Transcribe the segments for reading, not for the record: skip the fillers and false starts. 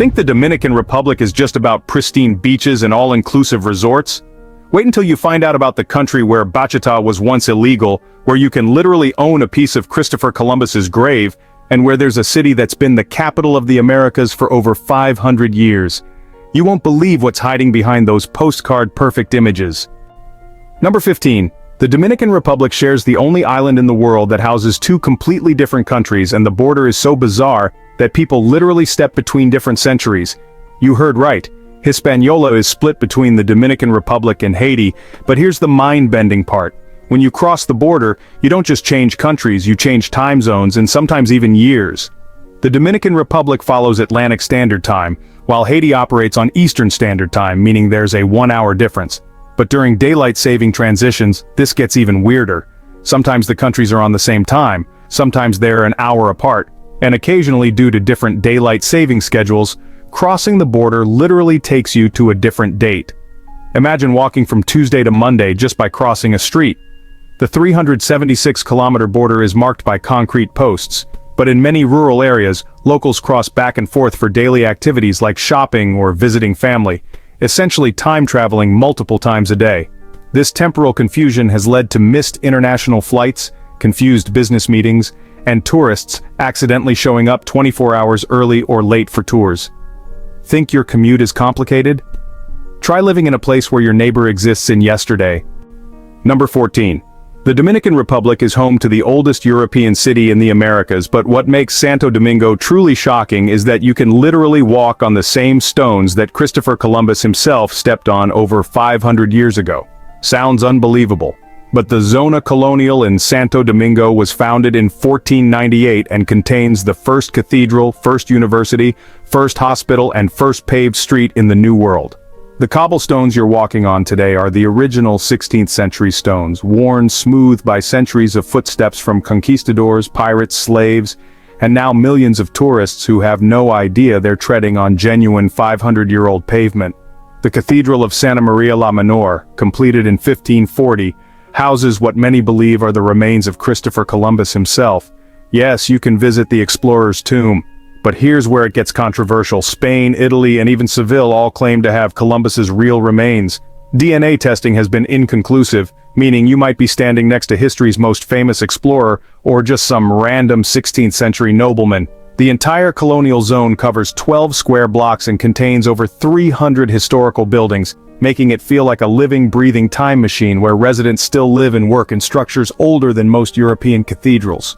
Think the Dominican Republic is just about pristine beaches and all-inclusive resorts? Wait until you find out about the country where bachata was once illegal, where you can literally own a piece of Christopher Columbus's grave, and where there's a city that's been the capital of the Americas for over 500 years. You won't believe what's hiding behind those postcard-perfect images. Number 15. The Dominican Republic shares the only island in the world that houses two completely different countries, and the border is so bizarre that people literally step between different centuries. You heard right. Hispaniola is split between the Dominican Republic and Haiti, but here's the mind-bending part. When you cross the border, you don't just change countries, you change time zones and sometimes even years. The Dominican Republic follows Atlantic Standard Time, while Haiti operates on Eastern Standard Time, meaning there's a 1-hour difference. But during daylight saving transitions, this gets even weirder. Sometimes the countries are on the same time, sometimes they're an hour apart, and occasionally due to different daylight saving schedules, crossing the border literally takes you to a different date. Imagine walking from Tuesday to Monday just by crossing a street. The 376-kilometer border is marked by concrete posts, but in many rural areas, locals cross back and forth for daily activities like shopping or visiting family, essentially time traveling multiple times a day. This temporal confusion has led to missed international flights, confused business meetings, and tourists accidentally showing up 24 hours early or late for tours. Think your commute is complicated? Try living in a place where your neighbor exists in yesterday. Number 14. The Dominican Republic is home to the oldest European city in the Americas, but what makes Santo Domingo truly shocking is that you can literally walk on the same stones that Christopher Columbus himself stepped on over 500 years ago. Sounds unbelievable. But the Zona Colonial in Santo Domingo was founded in 1498 and contains the first cathedral, first university, first hospital, and first paved street in the New World. The cobblestones you're walking on today are the original 16th century stones, worn smooth by centuries of footsteps from conquistadors, pirates, slaves, and now millions of tourists who have no idea they're treading on genuine 500-year-old pavement. The Cathedral of Santa Maria la Menor, completed in 1540, houses what many believe are the remains of Christopher Columbus himself. Yes, you can visit the explorer's tomb. But here's where it gets controversial. Spain, Italy, and even Seville all claim to have Columbus's real remains. DNA testing has been inconclusive, meaning you might be standing next to history's most famous explorer, or just some random 16th century nobleman. The entire colonial zone covers 12 square blocks and contains over 300 historical buildings, making it feel like a living, breathing time machine where residents still live and work in structures older than most European cathedrals.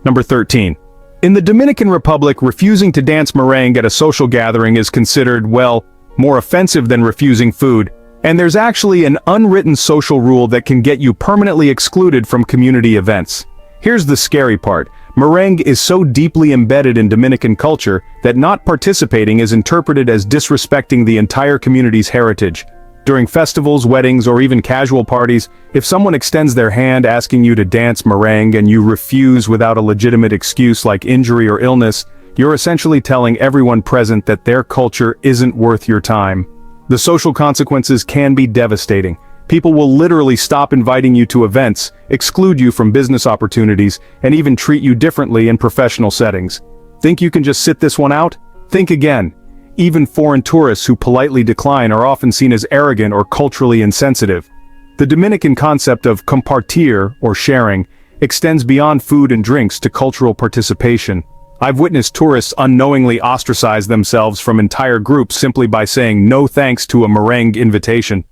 Number 13. In the Dominican Republic, refusing to dance merengue at a social gathering is considered, well, more offensive than refusing food, and there's actually an unwritten social rule that can get you permanently excluded from community events. Here's the scary part. Merengue is so deeply embedded in Dominican culture that not participating is interpreted as disrespecting the entire community's heritage. During festivals, weddings, or even casual parties, if someone extends their hand asking you to dance merengue and you refuse without a legitimate excuse like injury or illness, you're essentially telling everyone present that their culture isn't worth your time. The social consequences can be devastating. People will literally stop inviting you to events, exclude you from business opportunities, and even treat you differently in professional settings. Think you can just sit this one out? Think again. Even foreign tourists who politely decline are often seen as arrogant or culturally insensitive. The Dominican concept of compartir, or sharing, extends beyond food and drinks to cultural participation. I've witnessed tourists unknowingly ostracize themselves from entire groups simply by saying no thanks to a merengue invitation.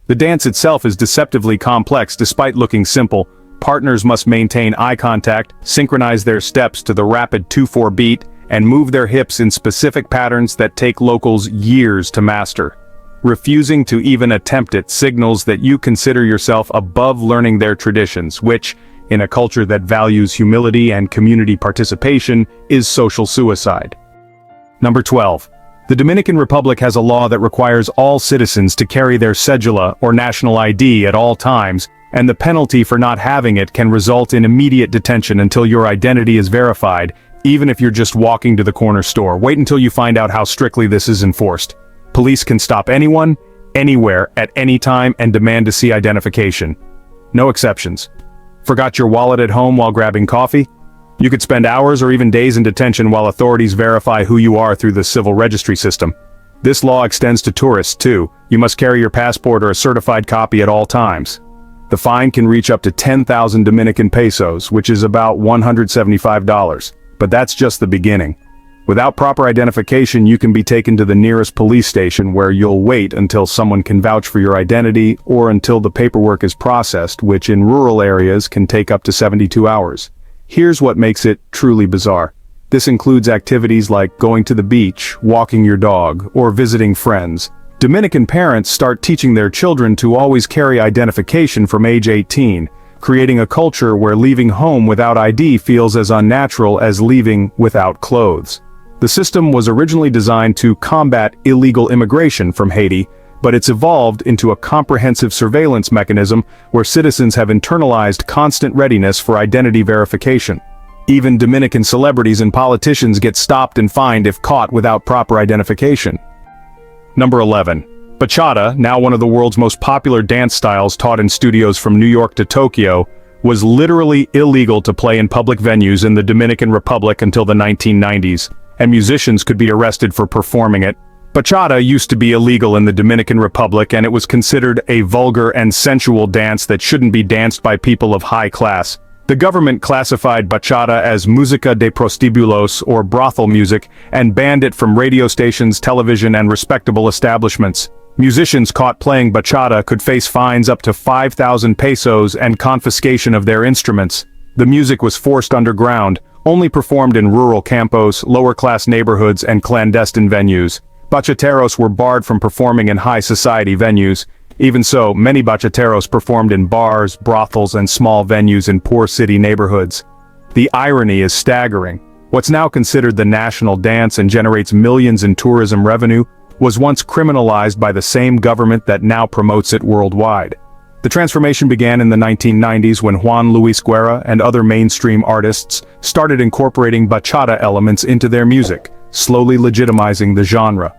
The dance itself is deceptively complex despite looking simple. Partners must maintain eye contact, synchronize their steps to the rapid 2/4 beat, and move their hips in specific patterns that take locals years to master. Refusing to even attempt it signals that you consider yourself above learning their traditions, which, in a culture that values humility and community participation, is social suicide. Number 12. The Dominican Republic has a law that requires all citizens to carry their cedula or national ID at all times, and the penalty for not having it can result in immediate detention until your identity is verified, even if you're just walking to the corner store. Wait until you find out how strictly this is enforced. Police can stop anyone, anywhere, at any time and demand to see identification. No exceptions. Forgot your wallet at home while grabbing coffee? You could spend hours or even days in detention while authorities verify who you are through the civil registry system. This law extends to tourists too. You must carry your passport or a certified copy at all times. The fine can reach up to 10,000 Dominican pesos, which is about $175. But that's just the beginning. Without proper identification, you can be taken to the nearest police station where you'll wait until someone can vouch for your identity or until the paperwork is processed, which in rural areas can take up to 72 hours. Here's what makes it truly bizarre. This includes activities like going to the beach, walking your dog, or visiting friends. Dominican parents start teaching their children to always carry identification from age 18, creating a culture where leaving home without ID feels as unnatural as leaving without clothes. The system was originally designed to combat illegal immigration from Haiti, but it's evolved into a comprehensive surveillance mechanism where citizens have internalized constant readiness for identity verification. Even Dominican celebrities and politicians get stopped and fined if caught without proper identification. Number 11. Bachata, now one of the world's most popular dance styles taught in studios from New York to Tokyo, was literally illegal to play in public venues in the Dominican Republic until the 1990s, and musicians could be arrested for performing it. Bachata used to be illegal in the Dominican Republic, and it was considered a vulgar and sensual dance that shouldn't be danced by people of high class. The government classified bachata as música de prostíbulos, or brothel music, and banned it from radio stations, television, and respectable establishments. Musicians caught playing bachata could face fines up to 5,000 pesos and confiscation of their instruments. The music was forced underground, only performed in rural campos, lower-class neighborhoods, and clandestine venues. Bachateros were barred from performing in high-society venues. Even so, many bachateros performed in bars, brothels, and small venues in poor city neighborhoods. The irony is staggering. What's now considered the national dance and generates millions in tourism revenue was once criminalized by the same government that now promotes it worldwide. The transformation began in the 1990s when Juan Luis Guerra and other mainstream artists started incorporating bachata elements into their music, slowly legitimizing the genre.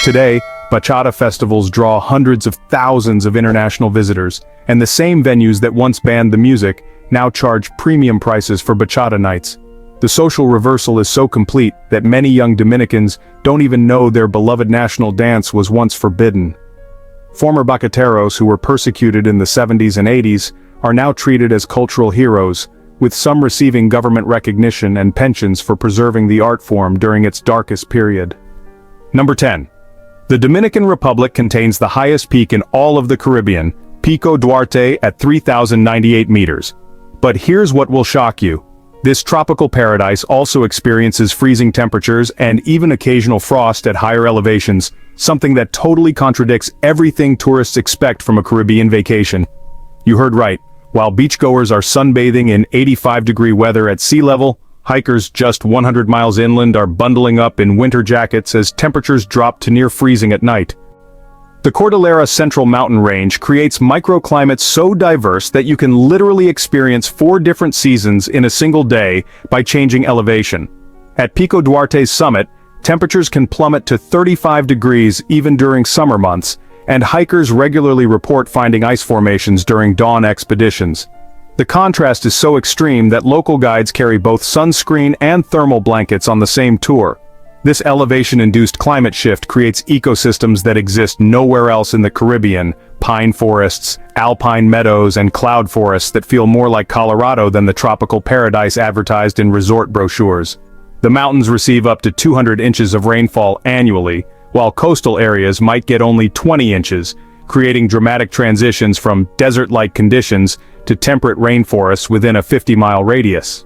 Today, bachata festivals draw hundreds of thousands of international visitors, and the same venues that once banned the music now charge premium prices for bachata nights. The social reversal is so complete that many young Dominicans don't even know their beloved national dance was once forbidden. Former bachateros who were persecuted in the 70s and 80s are now treated as cultural heroes, with some receiving government recognition and pensions for preserving the art form during its darkest period. Number 10. The Dominican Republic contains the highest peak in all of the Caribbean, Pico Duarte at 3,098 meters. But here's what will shock you. This tropical paradise also experiences freezing temperatures and even occasional frost at higher elevations, something that totally contradicts everything tourists expect from a Caribbean vacation. You heard right. While beachgoers are sunbathing in 85-degree weather at sea level, hikers just 100 miles inland are bundling up in winter jackets as temperatures drop to near freezing at night. The Cordillera Central Mountain Range creates microclimates so diverse that you can literally experience 4 different seasons in a single day by changing elevation. At Pico Duarte's summit, temperatures can plummet to 35 degrees even during summer months, and hikers regularly report finding ice formations during dawn expeditions. The contrast is so extreme that local guides carry both sunscreen and thermal blankets on the same tour. This elevation-induced climate shift creates ecosystems that exist nowhere else in the Caribbean: pine forests, alpine meadows, and cloud forests that feel more like Colorado than the tropical paradise advertised in resort brochures. The mountains receive up to 200 inches of rainfall annually, while coastal areas might get only 20 inches, creating dramatic transitions from desert-like conditions to temperate rainforests within a 50-mile radius.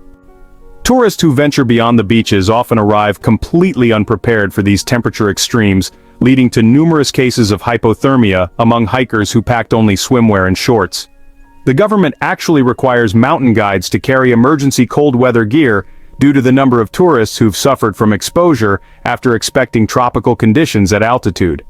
Tourists who venture beyond the beaches often arrive completely unprepared for these temperature extremes, leading to numerous cases of hypothermia among hikers who packed only swimwear and shorts. The government actually requires mountain guides to carry emergency cold weather gear due to the number of tourists who've suffered from exposure after expecting tropical conditions at altitude.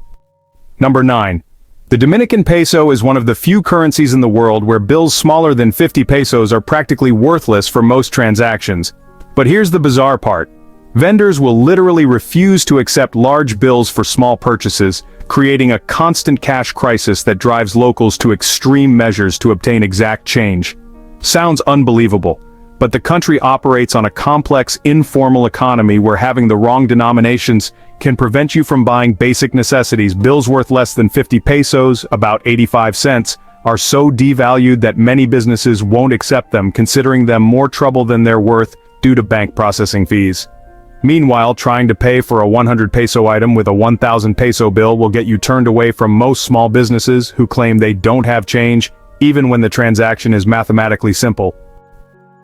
Number 9. The Dominican peso is one of the few currencies in the world where bills smaller than 50 pesos are practically worthless for most transactions. But here's the bizarre part. Vendors will literally refuse to accept large bills for small purchases, creating a constant cash crisis that drives locals to extreme measures to obtain exact change. Sounds unbelievable, but the country operates on a complex, informal economy where having the wrong denominations can prevent you from buying basic necessities. Bills worth less than 50 pesos, about 85 cents, are so devalued that many businesses won't accept them, considering them more trouble than they're worth due to bank processing fees. Meanwhile, trying to pay for a 100 peso item with a 1,000 peso bill will get you turned away from most small businesses who claim they don't have change, even when the transaction is mathematically simple.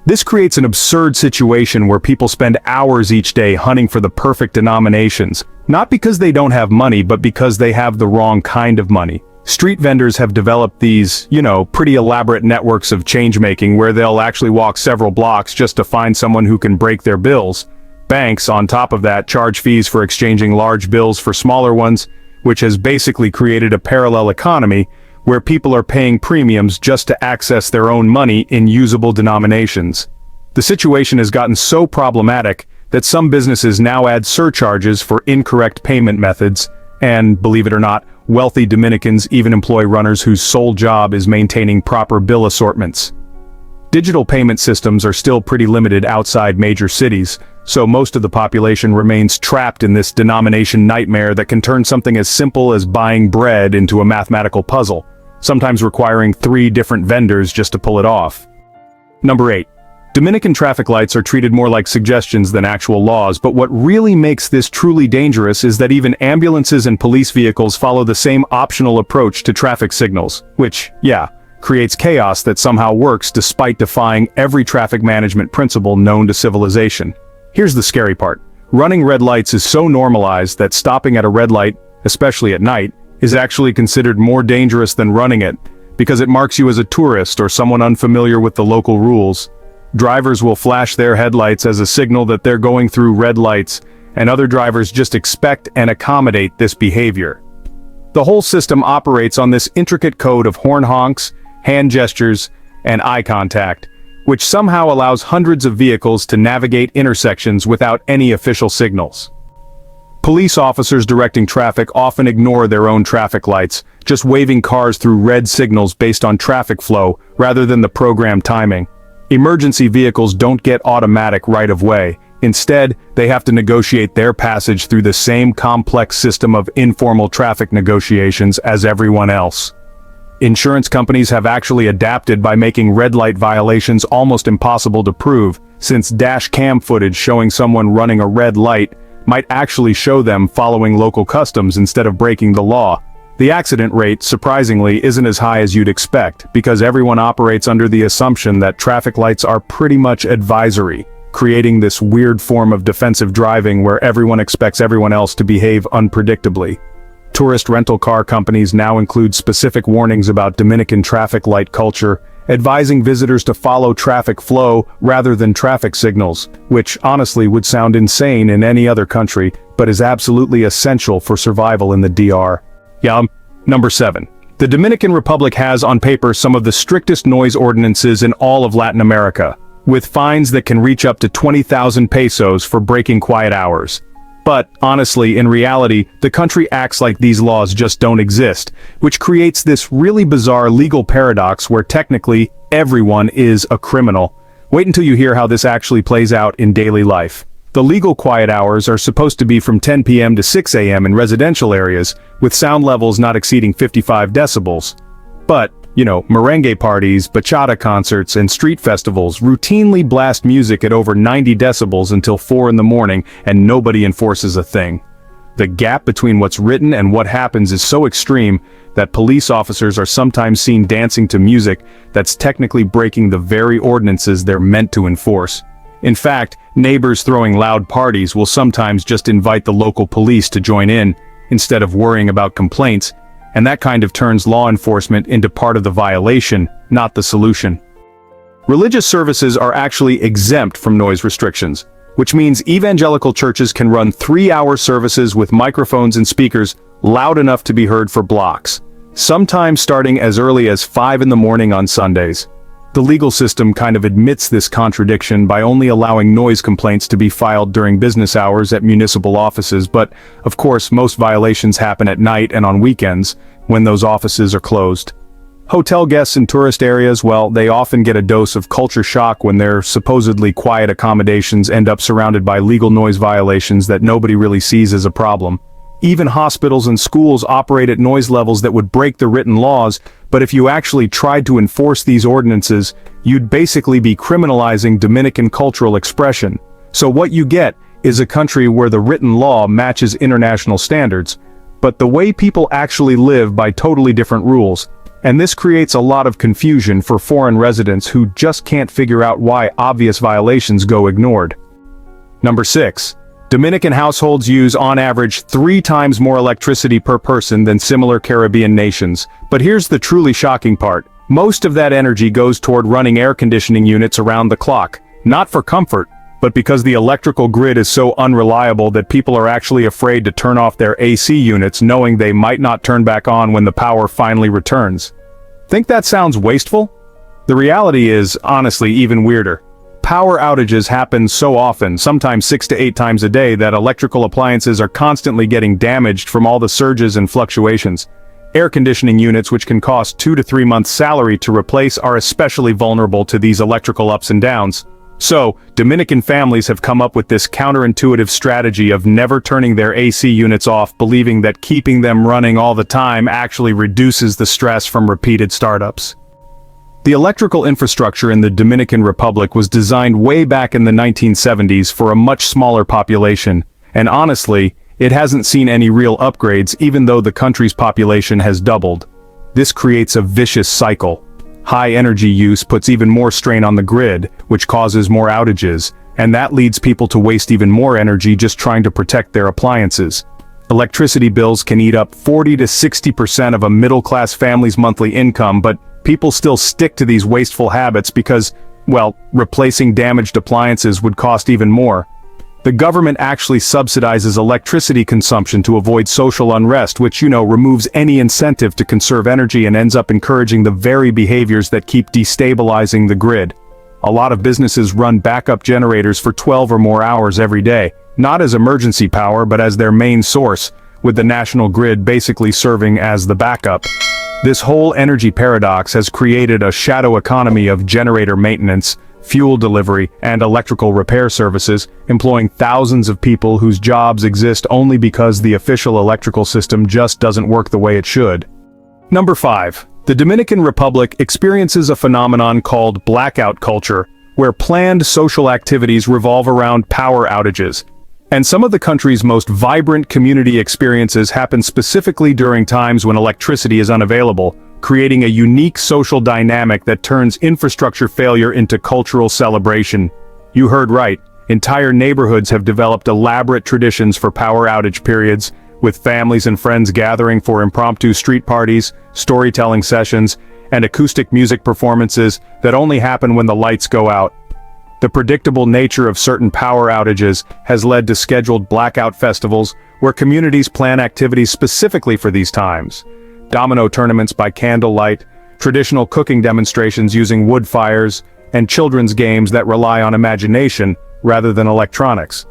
This creates an absurd situation where people spend hours each day hunting for the perfect denominations, not because they don't have money, but because they have the wrong kind of money. Street vendors have developed these, pretty elaborate networks of change-making where they'll actually walk several blocks just to find someone who can break their bills. Banks, on top of that, charge fees for exchanging large bills for smaller ones, which has basically created a parallel economy where people are paying premiums just to access their own money in usable denominations. The situation has gotten so problematic that some businesses now add surcharges for incorrect payment methods, and, believe it or not, wealthy Dominicans even employ runners whose sole job is maintaining proper bill assortments. Digital payment systems are still pretty limited outside major cities, so most of the population remains trapped in this denomination nightmare that can turn something as simple as buying bread into a mathematical puzzle, sometimes requiring 3 different vendors just to pull it off. Number 8. Dominican traffic lights are treated more like suggestions than actual laws, but what really makes this truly dangerous is that even ambulances and police vehicles follow the same optional approach to traffic signals, which, creates chaos that somehow works despite defying every traffic management principle known to civilization. Here's the scary part. Running red lights is so normalized that stopping at a red light, especially at night, is actually considered more dangerous than running it, because it marks you as a tourist or someone unfamiliar with the local rules. Drivers will flash their headlights as a signal that they're going through red lights, and other drivers just expect and accommodate this behavior. The whole system operates on this intricate code of horn honks, hand gestures, and eye contact, which somehow allows hundreds of vehicles to navigate intersections without any official signals. Police officers directing traffic often ignore their own traffic lights, just waving cars through red signals based on traffic flow rather than the programmed timing. Emergency vehicles don't get automatic right-of-way. Instead, they have to negotiate their passage through the same complex system of informal traffic negotiations as everyone else. Insurance companies have actually adapted by making red light violations almost impossible to prove, since dash cam footage showing someone running a red light might actually show them following local customs instead of breaking the law. The accident rate, surprisingly, isn't as high as you'd expect, because everyone operates under the assumption that traffic lights are pretty much advisory, creating this weird form of defensive driving where everyone expects everyone else to behave unpredictably. Tourist rental car companies now include specific warnings about Dominican traffic light culture, advising visitors to follow traffic flow rather than traffic signals, which honestly would sound insane in any other country, but is absolutely essential for survival in the DR. Number 7. The Dominican Republic has on paper some of the strictest noise ordinances in all of Latin America, with fines that can reach up to 20,000 pesos for breaking quiet hours. But, honestly, in reality, the country acts like these laws just don't exist, which creates this really bizarre legal paradox where technically, everyone is a criminal. Wait until you hear how this actually plays out in daily life. The legal quiet hours are supposed to be from 10 p.m. to 6 a.m. in residential areas, with sound levels not exceeding 55 decibels. But, merengue parties, bachata concerts, and street festivals routinely blast music at over 90 decibels until 4 in the morning, and nobody enforces a thing. The gap between what's written and what happens is so extreme that police officers are sometimes seen dancing to music that's technically breaking the very ordinances they're meant to enforce. In fact, neighbors throwing loud parties will sometimes just invite the local police to join in, instead of worrying about complaints, and that kind of turns law enforcement into part of the violation, not the solution. Religious services are actually exempt from noise restrictions, which means evangelical churches can run 3-hour services with microphones and speakers loud enough to be heard for blocks, sometimes starting as early as 5 in the morning on Sundays. The legal system kind of admits this contradiction by only allowing noise complaints to be filed during business hours at municipal offices, but, of course, most violations happen at night and on weekends, when those offices are closed. Hotel guests in tourist areas, well, they often get a dose of culture shock when their supposedly quiet accommodations end up surrounded by legal noise violations that nobody really sees as a problem. Even hospitals and schools operate at noise levels that would break the written laws, but if you actually tried to enforce these ordinances, you'd basically be criminalizing Dominican cultural expression. So what you get is a country where the written law matches international standards, but the way people actually live by totally different rules. And this creates a lot of confusion for foreign residents who just can't figure out why obvious violations go ignored. Number 6. Dominican households use on average 3 times more electricity per person than similar Caribbean nations. But here's the truly shocking part. Most of that energy goes toward running air conditioning units around the clock. Not for comfort, but because the electrical grid is so unreliable that people are actually afraid to turn off their AC units knowing they might not turn back on when the power finally returns. Think that sounds wasteful? The reality is, honestly, even weirder. Power outages happen so often, sometimes 6 to 8 times a day, that electrical appliances are constantly getting damaged from all the surges and fluctuations. Air conditioning units, which can cost 2 to 3 months' salary to replace, are especially vulnerable to these electrical ups and downs. So, Dominican families have come up with this counterintuitive strategy of never turning their AC units off, believing that keeping them running all the time actually reduces the stress from repeated startups. The electrical infrastructure in the Dominican Republic was designed way back in the 1970s for a much smaller population, and honestly, it hasn't seen any real upgrades even though the country's population has doubled. This creates a vicious cycle. High energy use puts even more strain on the grid, which causes more outages, and that leads people to waste even more energy just trying to protect their appliances. Electricity bills can eat up 40 to 60% of a middle-class family's monthly income, but people still stick to these wasteful habits because, well, replacing damaged appliances would cost even more. The government actually subsidizes electricity consumption to avoid social unrest, which, removes any incentive to conserve energy and ends up encouraging the very behaviors that keep destabilizing the grid. A lot of businesses run backup generators for 12 or more hours every day, not as emergency power but as their main source, with the national grid basically serving as the backup. This whole energy paradox has created a shadow economy of generator maintenance, fuel delivery, and electrical repair services, employing thousands of people whose jobs exist only because the official electrical system just doesn't work the way it should. Number 5. The Dominican Republic experiences a phenomenon called blackout culture, where planned social activities revolve around power outages. And some of the country's most vibrant community experiences happen specifically during times when electricity is unavailable, creating a unique social dynamic that turns infrastructure failure into cultural celebration. You heard right, entire neighborhoods have developed elaborate traditions for power outage periods, with families and friends gathering for impromptu street parties, storytelling sessions, and acoustic music performances that only happen when the lights go out. The predictable nature of certain power outages has led to scheduled blackout festivals, where communities plan activities specifically for these times. Domino tournaments by candlelight, traditional cooking demonstrations using wood fires, and children's games that rely on imagination rather than electronics.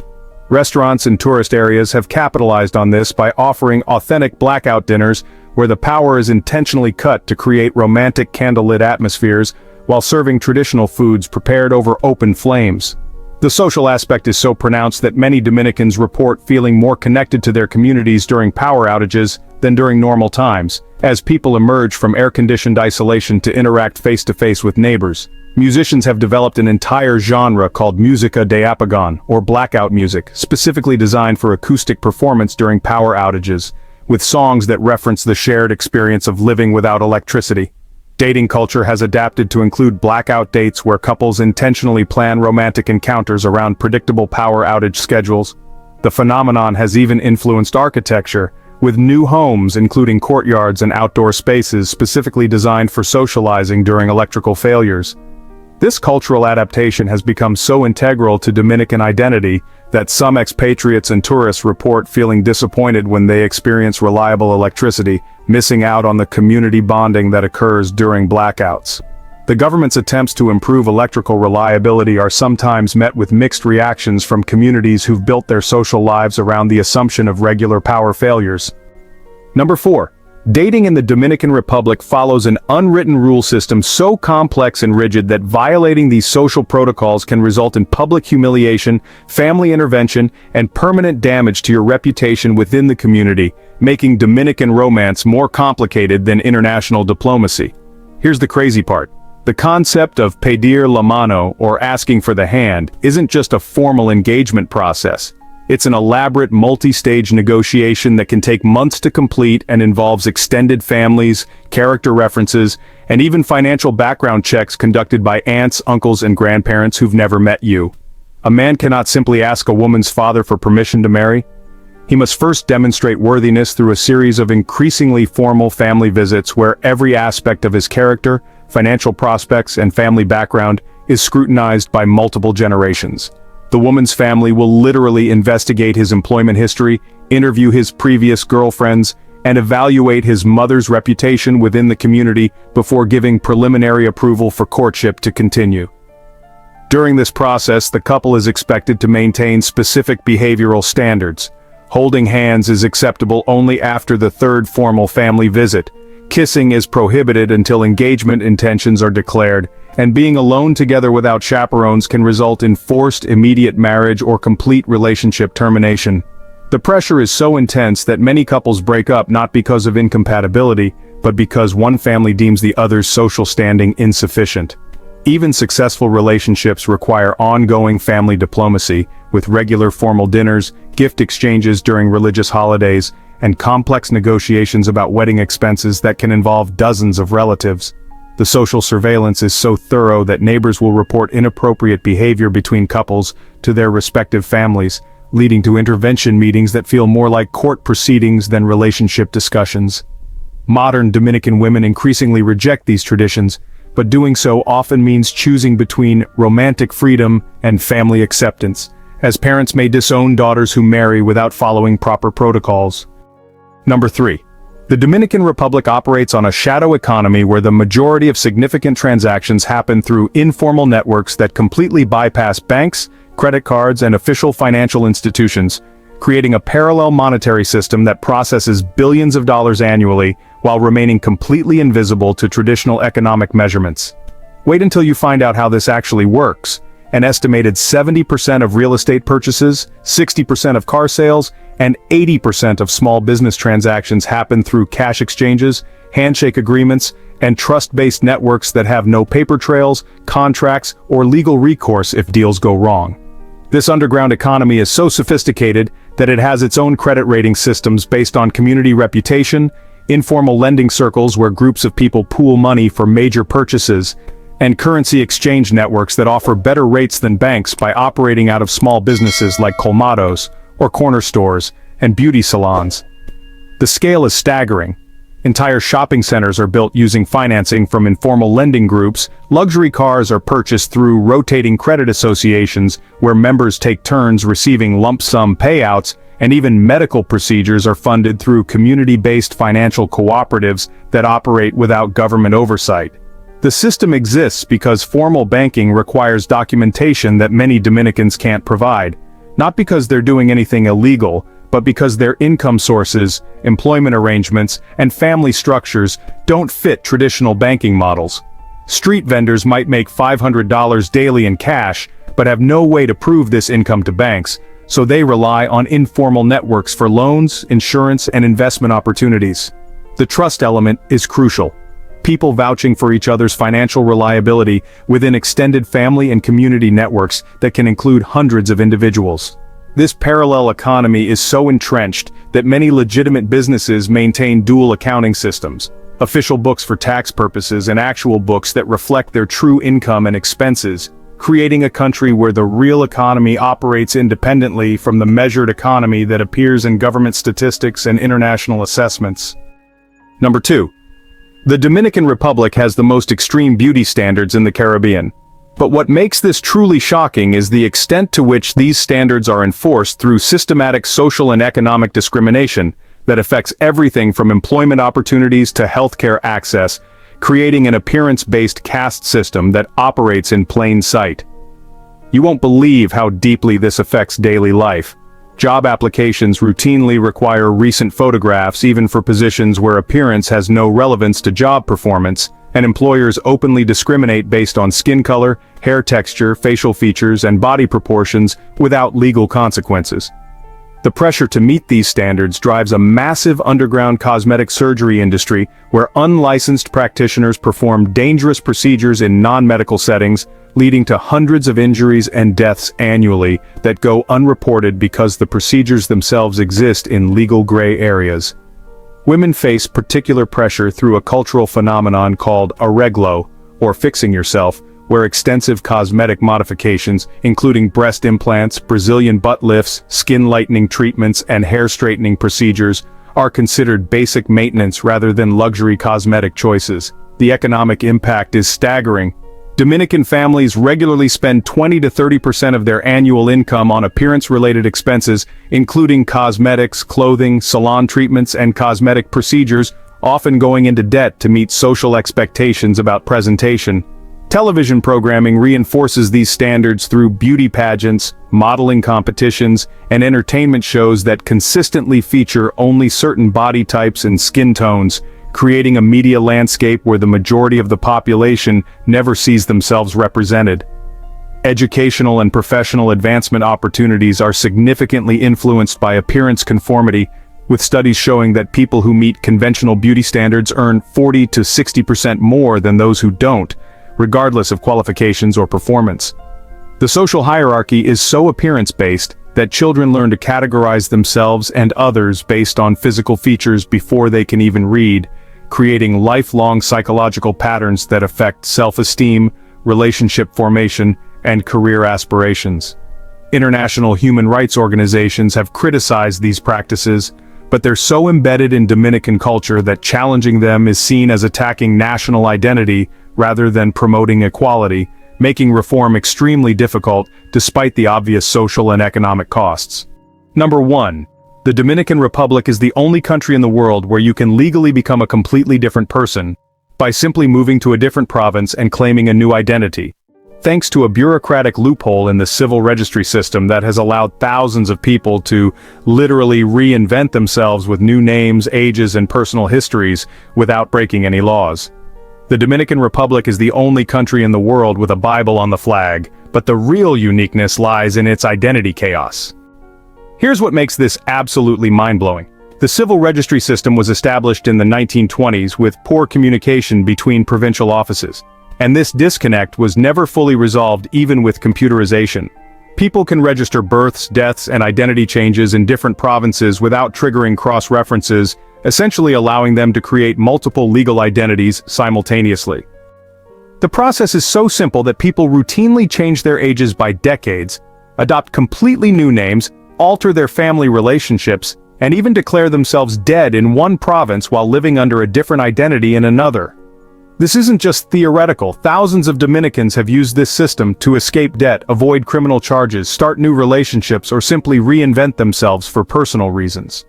Restaurants in tourist areas have capitalized on this by offering authentic blackout dinners where the power is intentionally cut to create romantic candlelit atmospheres while serving traditional foods prepared over open flames. The social aspect is so pronounced that many Dominicans report feeling more connected to their communities during power outages than during normal times, as people emerge from air-conditioned isolation to interact face-to-face with neighbors. Musicians have developed an entire genre called música de apagón, or blackout music, specifically designed for acoustic performance during power outages, with songs that reference the shared experience of living without electricity. Dating culture has adapted to include blackout dates where couples intentionally plan romantic encounters around predictable power outage schedules. The phenomenon has even influenced architecture, with new homes including courtyards and outdoor spaces specifically designed for socializing during electrical failures. This cultural adaptation has become so integral to Dominican identity that some expatriates and tourists report feeling disappointed when they experience reliable electricity, missing out on the community bonding that occurs during blackouts. The government's attempts to improve electrical reliability are sometimes met with mixed reactions from communities who've built their social lives around the assumption of regular power failures. Number 4. Dating in the Dominican Republic follows an unwritten rule system so complex and rigid that violating these social protocols can result in public humiliation, family intervention, and permanent damage to your reputation within the community, making Dominican romance more complicated than international diplomacy. Here's the crazy part. The concept of pedir la mano, or asking for the hand, isn't just a formal engagement process. It's an elaborate multi-stage negotiation that can take months to complete and involves extended families, character references, and even financial background checks conducted by aunts, uncles, and grandparents who've never met you. A man cannot simply ask a woman's father for permission to marry. He must first demonstrate worthiness through a series of increasingly formal family visits where every aspect of his character, financial prospects, and family background is scrutinized by multiple generations. The woman's family will literally investigate his employment history, interview his previous girlfriends, and evaluate his mother's reputation within the community before giving preliminary approval for courtship to continue. During this process, the couple is expected to maintain specific behavioral standards. Holding hands is acceptable only after the third formal family visit. Kissing is prohibited until engagement intentions are declared, and being alone together without chaperones can result in forced immediate marriage or complete relationship termination. The pressure is so intense that many couples break up not because of incompatibility, but because one family deems the other's social standing insufficient. Even successful relationships require ongoing family diplomacy, with regular formal dinners, gift exchanges during religious holidays, and complex negotiations about wedding expenses that can involve dozens of relatives. The social surveillance is so thorough that neighbors will report inappropriate behavior between couples to their respective families, leading to intervention meetings that feel more like court proceedings than relationship discussions. Modern Dominican women increasingly reject these traditions, but doing so often means choosing between romantic freedom and family acceptance, as parents may disown daughters who marry without following proper protocols. Number 3. The Dominican Republic operates on a shadow economy where the majority of significant transactions happen through informal networks that completely bypass banks, credit cards, and official financial institutions, creating a parallel monetary system that processes billions of dollars annually while remaining completely invisible to traditional economic measurements. Wait until you find out how this actually works. An estimated 70% of real estate purchases, 60% of car sales, and 80% of small business transactions happen through cash exchanges, handshake agreements, and trust-based networks that have no paper trails, contracts, or legal recourse if deals go wrong. This underground economy is so sophisticated that it has its own credit rating systems based on community reputation, informal lending circles where groups of people pool money for major purchases, and currency exchange networks that offer better rates than banks by operating out of small businesses like colmados, or corner stores, and beauty salons. The scale is staggering. Entire shopping centers are built using financing from informal lending groups, luxury cars are purchased through rotating credit associations where members take turns receiving lump sum payouts, and even medical procedures are funded through community-based financial cooperatives that operate without government oversight. The system exists because formal banking requires documentation that many Dominicans can't provide, not because they're doing anything illegal, but because their income sources, employment arrangements, and family structures don't fit traditional banking models. Street vendors might make $500 daily in cash, but have no way to prove this income to banks, so they rely on informal networks for loans, insurance, and investment opportunities. The trust element is crucial. People vouching for each other's financial reliability within extended family and community networks that can include hundreds of individuals. This parallel economy is so entrenched that many legitimate businesses maintain dual accounting systems, official books for tax purposes and actual books that reflect their true income and expenses, creating a country where the real economy operates independently from the measured economy that appears in government statistics and international assessments. Number 2. The Dominican Republic has the most extreme beauty standards in the Caribbean. But what makes this truly shocking is the extent to which these standards are enforced through systematic social and economic discrimination that affects everything from employment opportunities to healthcare access, creating an appearance-based caste system that operates in plain sight. You won't believe how deeply this affects daily life. Job applications routinely require recent photographs even for positions where appearance has no relevance to job performance, and employers openly discriminate based on skin color, hair texture, facial features, and body proportions without legal consequences. The pressure to meet these standards drives a massive underground cosmetic surgery industry where unlicensed practitioners perform dangerous procedures in non-medical settings, leading to hundreds of injuries and deaths annually that go unreported because the procedures themselves exist in legal gray areas. Women face particular pressure through a cultural phenomenon called arreglo, or fixing yourself, where extensive cosmetic modifications, including breast implants, Brazilian butt lifts, skin lightening treatments, and hair straightening procedures, are considered basic maintenance rather than luxury cosmetic choices. The economic impact is staggering. Dominican families regularly spend 20 to 30% of their annual income on appearance-related expenses, including cosmetics, clothing, salon treatments, and cosmetic procedures, often going into debt to meet social expectations about presentation. Television programming reinforces these standards through beauty pageants, modeling competitions, and entertainment shows that consistently feature only certain body types and skin tones, creating a media landscape where the majority of the population never sees themselves represented. Educational and professional advancement opportunities are significantly influenced by appearance conformity, with studies showing that people who meet conventional beauty standards earn 40 to 60% more than those who don't, regardless of qualifications or performance. The social hierarchy is so appearance-based that children learn to categorize themselves and others based on physical features before they can even read, creating lifelong psychological patterns that affect self-esteem, relationship formation, and career aspirations. International human rights organizations have criticized these practices, but they're so embedded in Dominican culture that challenging them is seen as attacking national identity rather than promoting equality, making reform extremely difficult despite the obvious social and economic costs. Number 1. The Dominican Republic is the only country in the world where you can legally become a completely different person by simply moving to a different province and claiming a new identity. Thanks to a bureaucratic loophole in the civil registry system that has allowed thousands of people to literally reinvent themselves with new names, ages, and personal histories without breaking any laws. The Dominican Republic is the only country in the world with a Bible on the flag, but the real uniqueness lies in its identity chaos. Here's what makes this absolutely mind-blowing. The civil registry system was established in the 1920s with poor communication between provincial offices, and this disconnect was never fully resolved even with computerization. People can register births, deaths, and identity changes in different provinces without triggering cross-references, essentially allowing them to create multiple legal identities simultaneously. The process is so simple that people routinely change their ages by decades, adopt completely new names, alter their family relationships, and even declare themselves dead in one province while living under a different identity in another. This isn't just theoretical. Thousands of Dominicans have used this system to escape debt, avoid criminal charges, start new relationships, or simply reinvent themselves for personal reasons.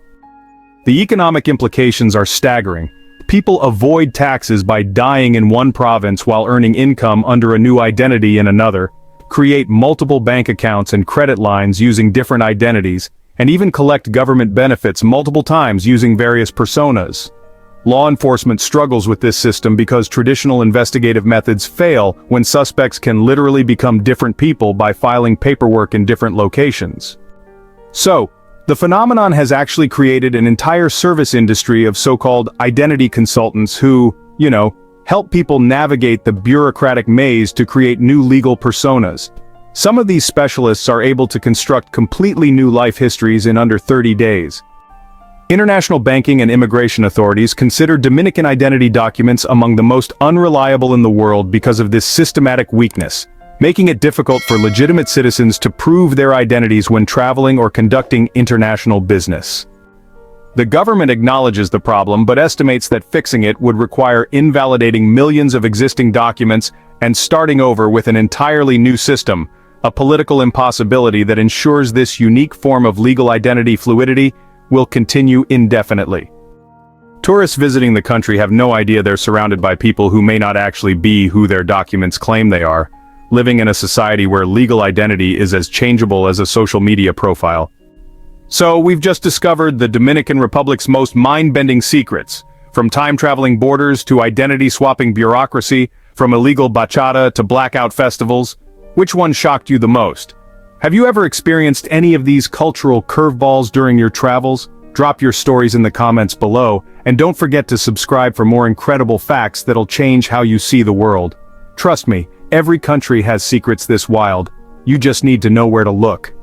The economic implications are staggering. People avoid taxes by dying in one province while earning income under a new identity in another, create multiple bank accounts and credit lines using different identities, and even collect government benefits multiple times using various personas. Law enforcement struggles with this system because traditional investigative methods fail when suspects can literally become different people by filing paperwork in different locations. So, the phenomenon has actually created an entire service industry of so-called identity consultants who, help people navigate the bureaucratic maze to create new legal personas. Some of these specialists are able to construct completely new life histories in under 30 days. International banking and immigration authorities consider Dominican identity documents among the most unreliable in the world because of this systematic weakness, making it difficult for legitimate citizens to prove their identities when traveling or conducting international business. The government acknowledges the problem but estimates that fixing it would require invalidating millions of existing documents and starting over with an entirely new system, a political impossibility that ensures this unique form of legal identity fluidity will continue indefinitely. Tourists visiting the country have no idea they're surrounded by people who may not actually be who their documents claim they are, living in a society where legal identity is as changeable as a social media profile. So we've just discovered the Dominican Republic's most mind-bending secrets, from time-traveling borders to identity-swapping bureaucracy, from illegal bachata to blackout festivals. Which one shocked you the most? Have you ever experienced any of these cultural curveballs during your travels? Drop your stories in the comments below, and don't forget to subscribe for more incredible facts that'll change how you see the world. Trust me, every country has secrets this wild. You just need to know where to look.